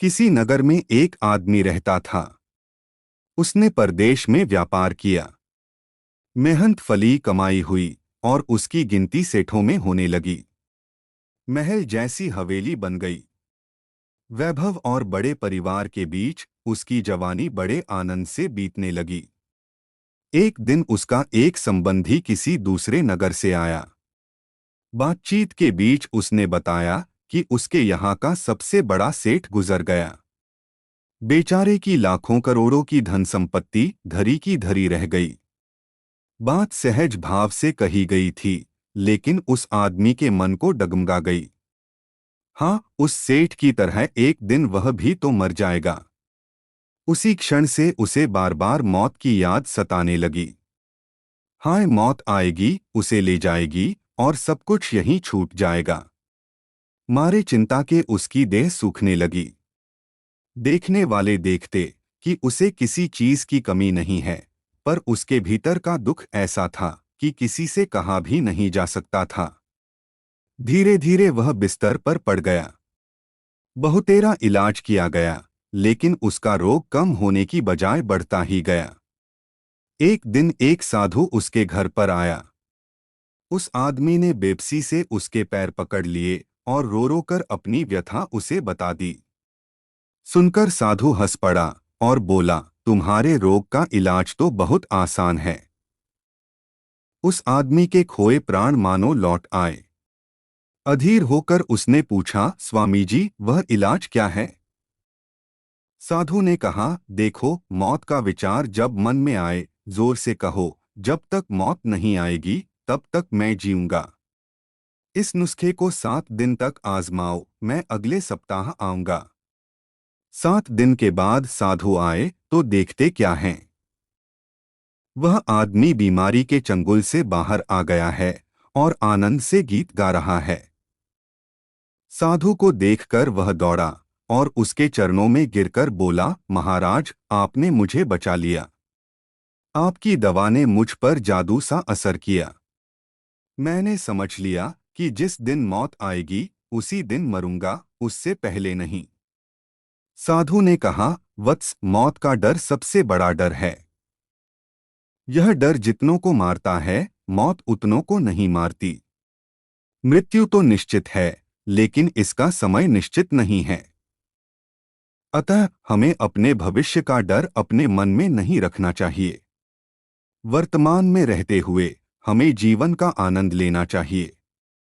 किसी नगर में एक आदमी रहता था। उसने परदेश में व्यापार किया। मेहनत फली कमाई हुई और उसकी गिनती सेठों में होने लगी। महल जैसी हवेली बन गई। वैभव और बड़े परिवार के बीच उसकी जवानी बड़े आनंद से बीतने लगी। एक दिन उसका एक संबंधी किसी दूसरे नगर से आया। बातचीत के बीच उसने बताया कि उसके यहाँ का सबसे बड़ा सेठ गुजर गया। बेचारे की लाखों करोड़ों की धन संपत्ति धरी की धरी रह गई। बात सहज भाव से कही गई थी, लेकिन उस आदमी के मन को डगमगा गई। हाँ, उस सेठ की तरह एक दिन वह भी तो मर जाएगा। उसी क्षण से उसे बार बार मौत की याद सताने लगी। हाय, मौत आएगी, उसे ले जाएगी और सब कुछ यहीं छूट जाएगा। मारे चिंता के उसकी देह सूखने लगी। देखने वाले देखते कि उसे किसी चीज की कमी नहीं है, पर उसके भीतर का दुख ऐसा था कि किसी से कहा भी नहीं जा सकता था। धीरे धीरे वह बिस्तर पर पड़ गया। बहुतेरा इलाज किया गया, लेकिन उसका रोग कम होने की बजाय बढ़ता ही गया। एक दिन एक साधु उसके घर पर आया। उस आदमी ने बेबसी से उसके पैर पकड़ लिए और रो रो कर अपनी व्यथा उसे बता दी। सुनकर साधु हंस पड़ा और बोला, तुम्हारे रोग का इलाज तो बहुत आसान है। उस आदमी के खोए प्राण मानो लौट आए। अधीर होकर उसने पूछा, स्वामी जी, वह इलाज क्या है? साधु ने कहा, देखो, मौत का विचार जब मन में आए, जोर से कहो, जब तक मौत नहीं आएगी तब तक मैं जीऊंगा। इस नुस्खे को 7 दिन तक आजमाओ, मैं अगले सप्ताह आऊंगा। 7 दिन के बाद साधु आए तो देखते क्या हैं। वह आदमी बीमारी के चंगुल से बाहर आ गया है और आनंद से गीत गा रहा है। साधु को देखकर वह दौड़ा और उसके चरणों में गिरकर बोला, महाराज, आपने मुझे बचा लिया। आपकी दवा ने मुझ पर जादू सा असर किया। मैंने समझ लिया कि जिस दिन मौत आएगी उसी दिन मरूंगा, उससे पहले नहीं। साधु ने कहा, वत्स, मौत का डर सबसे बड़ा डर है। यह डर जितनों को मारता है, मौत उतनों को नहीं मारती। मृत्यु तो निश्चित है, लेकिन इसका समय निश्चित नहीं है। अतः हमें अपने भविष्य का डर अपने मन में नहीं रखना चाहिए। वर्तमान में रहते हुए हमें जीवन का आनंद लेना चाहिए।